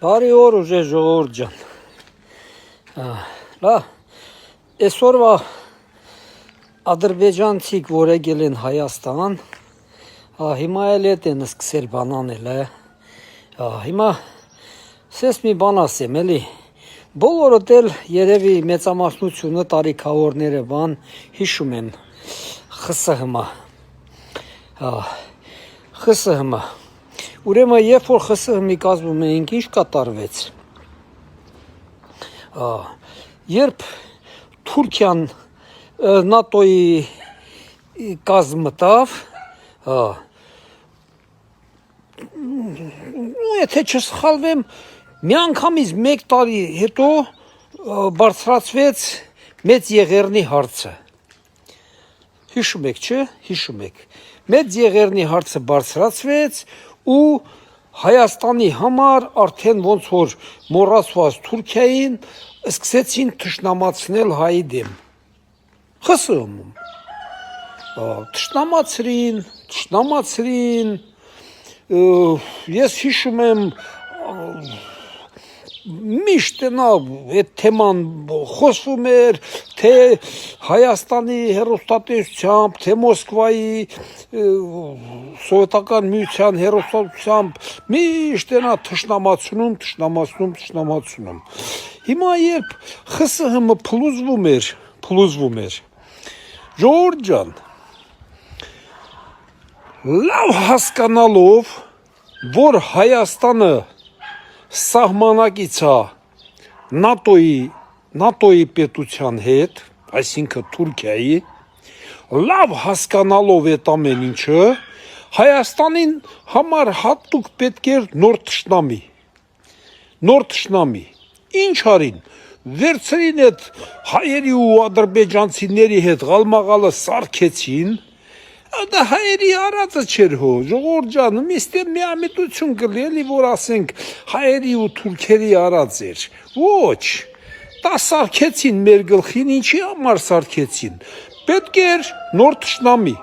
Բարի օր ուժե ժողովուրդ ջան։ Լա, այսօրվա ադրբեջանցիք, որ եկել են Հայաստան, հիմա էլ են սկսել բան անել, հիմա սես մի բան ասեմ, էլի, բոլորդ էլ երևի մեծամասնությունը տարիքավորները բան հիշում են ԽՍՀՄ, ԽՍՀՄ, ուրեմն երբ որ ԽՍՀՄ-ի կազմում էինք, ինչ կատարվեց, երբ Թուրքիան ՆԱՏՕ-ի կազմ մտավ, եթե չսխալվեմ, միանգամից մեկ տարի հետո բարձրացվեց Մեծ Եղեռնի հարցը, հիշում եք, չէ, հիշում եք, Մեծ Եղեռնի հարցը բարձրացվեց ու Հայաստանի համար արդեն ոնց որ մոռացված Թուրքիային սկսեցին թշնամացնել հայի դեմ, ԽՍՀՄ-ում, թշնամացրին, ես հիշում եմ, միշտ այդ թեման խոսվում էր, թե Հայաստանի հեռուստատեսությամբ, թե Մոսկվայի սովետական միության հեռուստատեսությամբ, միշտ թշնամացնում, հիմա երբ ԽՍՀՄ փլուզվում էր, ժողովուրդ ջան, լավ հասկանալով, որ Հայաստանը սահմանակից է ՆԱՏՕ-ի պետության հետ, այսինքն Թուրքիայի, լավ հասկանալով այդ ամեն ինչը, Հայաստանին համար հատուկ պետք էր նոր թշնամի, ինչ արին, վերցրին այդ հայերի ու ադրբեջանցիների հետ ղալմաղալը սարքեցին, դա հայերի արածը չէր հո, ժողովուրդ ջան, միստեղ միամիտություն կլի, էլի որ ասենք հայերի ու թուրքերի արած էր, ոչ, դա սարքեցին մեր գլխին, ինչի համար սարքեցին, պետք էր նոր թշնամի,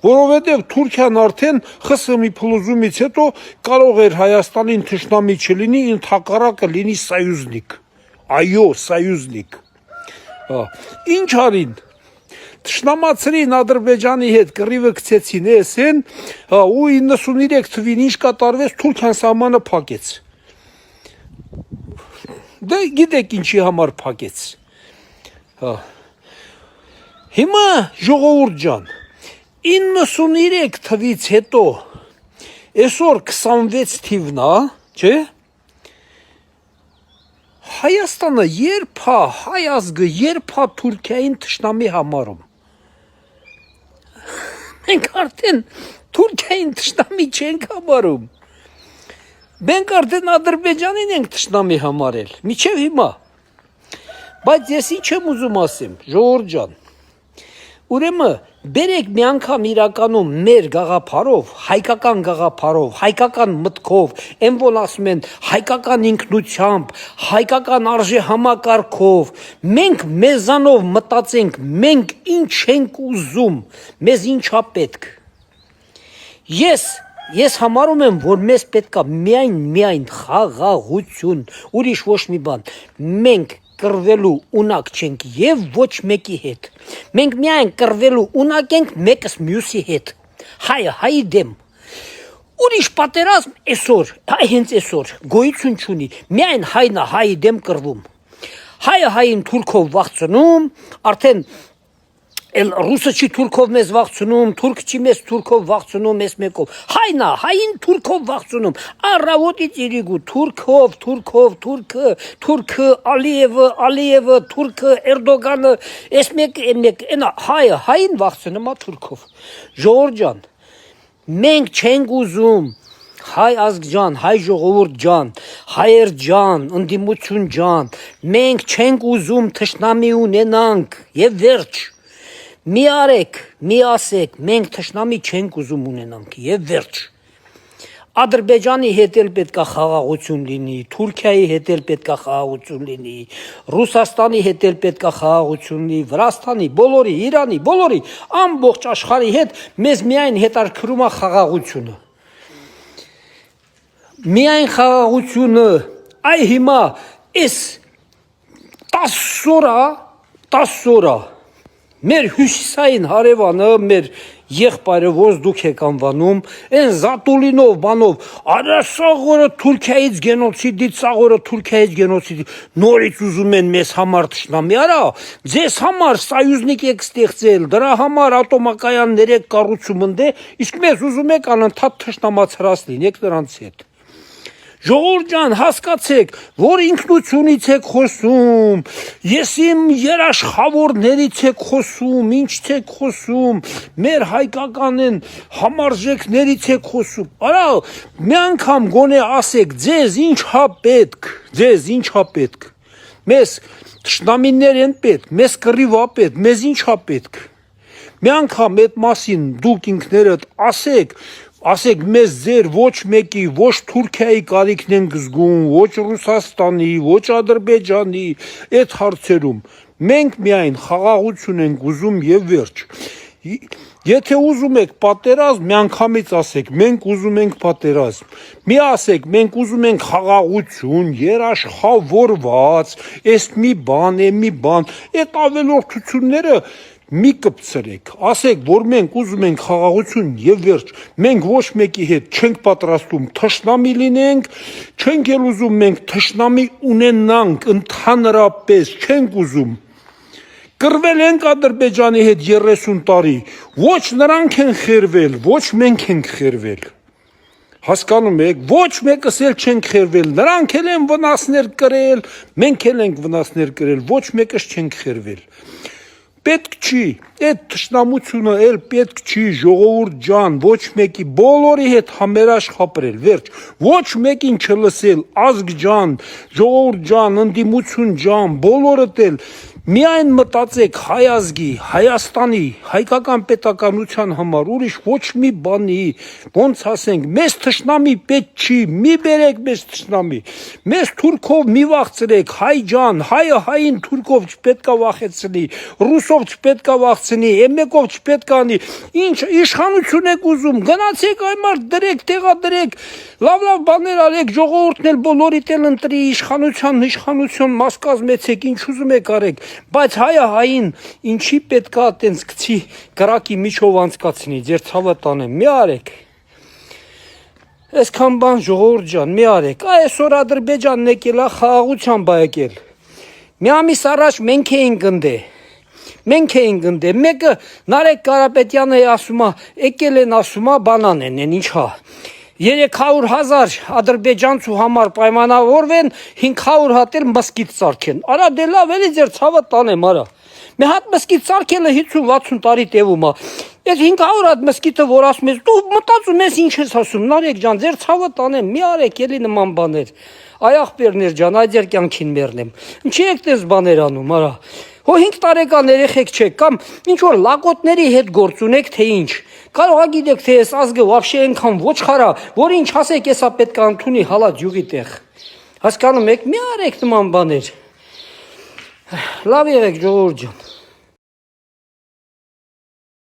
որովհետև Թուրքիան արդեն ԽՍՀՄ-ի փլուզումից հետո կարող էր Հայաստանին թշնամի չլինի, ընդհակառակը լինի սայուզնիկ, այո, սայուզնիկ, ինչ արին, թշնամացրին Ադրբեջանի հետ կռիվը գցեցին էսեն ու 93 թվին ինչ կատարվեց Թուրքիան սահմանը փակեց, դե գիտեք ինչի համար փակեց, հիմա ժողովուրդ ջան, 93 թվից հետո, այսօր 26 թիվն է, չէ, Հայաստանը երբ է, հայ ազգը երբ է Թուրքիային թշնամի համարում, մենք արդեն Թուրքիային թշնամի չենք համարում, մենք արդեն Ադրբեջանին ենք թշնամի համարել, մինչև հիմա, բայց ես ինչ եմ ուզում ասեմ, ժողովուրդ ջան, ուրեմն բերեք մի անգամ իրականում մեր գաղափարով, հայկական մտքով, են որ ասում են հայկական ինքնությամբ, հայկական արժեհամակարգով, մենք մեզանով մտածենք, մենք ինչ ենք ուզում, մեզ ինչա պետք, ես համարում եմ, որ մեզ պետք է միայն խաղաղություն, ուրիշ ոչ մի բան, մենք կռվելու ունակ չենք և ոչ մեկի հետ, մենք միայն կռվելու ունակ ենք մեկս մյուսի հետ, հայը հայի դեմ, ուրիշ պատերազմ հենց այսօր գոյություն չունի, միայն հայն է հայի դեմ կռվում, հայը հային թուրքով վախցնում, արդեն ռուսը չի թուրքով մեզ վախցնում, թուրքը չի մեզ թուրքով վախցնում, մեզ մեկով, հայն է, հային թուրքով վախցնում, առավոտից իրիգու, թուրքը, Ալիևը, թուրքը, Էրդոգանը, ես մեկ, հայը, հային վախցնում է թուրքով, ժողովուրդ ջան, մենք չենք ուզում, հայ ազգ ջան, հայ ժողովուրդ ջան, հայեր ջան, ընդդիմություն ջան, մենք չենք ուզում թշնամի ունենանք և վերջ, մի արեք, մի ասեք, մենք թշնամի չենք ուզում ունենանք և վերջ, Ադրբեջանի հետ էլ պետք է խաղաղություն լինի, Թուրքիայի հետ էլ պետք է խաղաղություն լինի, Ռուսաստանի հետ էլ պետք է խաղաղություն լինի, Վրաստանի, բոլորի, Իրանի, բոլորի, ամբողջ աշխարհի հետ մեզ միայն հետաքրքրում է խաղաղությունը, միայն խաղաղությունը այ հիմա էս 10 օրա մեր հյուսիսային հարևանը մեր եղբայրը ոնց դուք եք անվանում այն Զատուլինով բանով արա սաղորը Թուրքիայից գենոցիդի սաղորը Թուրքիայից գենոցիդի նորից ուզում են մեզ համար թշնամի արա ձեզ համար սայուզնիկ եք ստեղծել դրա համար ատոմակայաններ եք կառուցում ընդե իսկ մեզ ուզում եք անընդհատ թշնամացրած լինեք նրանց հետ Ժողովուրդ ջան, հասկացեք, որ ինքնությունից եք խոսում, ես իմ երաշխավորներից եք խոսում, ինչից եք խոսում, մեր հայկական են համարժեքներից եք խոսում։ Արա, մի անգամ գոնե ասեք, ձեզ ինչա պետք։ Մեզ թշնամիներ են պետք, մեզ կռիվա պետք, մեզ ինչա պետք։ Մի անգամ այդ մասին դուք ինքներդ ասեք մեզ ձեր ոչ մեկի, ոչ Թուրքիայի կարիքն են զգում, ոչ Ռուսաստանի, ոչ Ադրբեջանի այդ հարցերում։ Մենք միայն խաղաղություն ենք ուզում եւ վերջ։ Եթե ուզում եք պատերազմ, միանգամից ասեք, մենք ուզում ենք պատերազմ։ Մի ասեք, մենք ուզում ենք խաղաղություն, երաշխավորված, էս մի բան, այդ ավելորդությունները մի կպցրեք, ասեք, որ մենք ուզում ենք խաղաղություն եւ վերջ, մենք ոչ մեկի հետ չենք պատրաստում թշնամի լինենք, չենք էլ ուզում մենք թշնամի ունենանք ընդհանրապես, չենք ուզում։ Կռվել ենք Ադրբեջանի հետ 30 տարի, ոչ նրանք են խերվել, ոչ մենք ենք խերվել։ Հասկանում եք, ոչ մեկս էլ չենք խերվել, նրանք էլ են վնասներ կրել, մենք էլ ենք վնասներ կրել, ոչ մեկս չենք խերվել։ Պետք չի, այդ թշնամությունը էլ պետք չի, ժողովուրդ ջան, ոչ մեկի, բոլորի հետ համերաշխ ապրել, վերջ, ոչ մեկին չլսել, ազգ ջան, ժողովուրդ ջան, ընդդիմություն ջան, բոլորդ էլ միայն մտածեք հայ ազգի, Հայաստանի, հայկական պետականության համար, ուրիշ ոչ մի բանի, ոնց ասենք, մեզ թշնամի պետք չի, մի բերեք մեզ թշնամի, մեզ թուրքով մի վախցրեք, հայ ջան, հայը հային թուրքով չպետքա վախեցնի, ռուսով չպետքա վախցնի, էմեկով չպետքա անի, ինչ իշխանություն եք ուզում, գնացեք այմար դրեք, տեղադրեք, լավ բաներ արեք, ժողովուրդն էլ բոլորիդ էլ ընտրի իշխանություն մաս կազմեցեք, ինչ ուզում եք արեք, բայց հայը հային ինչի պետքա տենց գցի կրակի միջով անցկացնի, ձեր ցավը տանեմ, մի արեք, այսքան բան ժողովուրդ ջան, մի արեք, այսօր Ադրբեջանն եկել է խաղաղությամբ է եկել, մի ամիս առաջ մենք էինք ընդե, մեկը Նարեկ Կարապետյանը ասում է, եկել են ասում է բանան են ինչա, 300,000 ադրբեջանցու համար պայմանավորվեն 500 հատ էլ մսկիթ սարքեն, արա դե լավ էլի ձեր ցավը տանեմ, արա, մի հատ մսկիթ սարքելը 50-60 տարի տևում է, այդ 500 հատ մսկիթը որ ասում ես, դու մտածում ես ինչ ես ասում, Նարեկ ջան, ձեր ցավը տանեմ, մի արեք էլի նման բաներ, այ աղբերներ ջան, այ ձեր կյանքին մեռնեմ, ինչի եք տես բաներ անում, արա, հո 5 տարեկան երեխեք չեք, կամ ինչ-որ լակոտների հետ գործ ունեք, թե ինչ, կարող է գիտեք, թե ես ազգը վաբշե ենքան ոչխարա, որ ինչ ասեք, եսա պետք է ընդունի հալա ջյուղի տեղ, հասկանում եք, մի արեք նման բաներ, լավ եղեք ժողովուրդ ջան,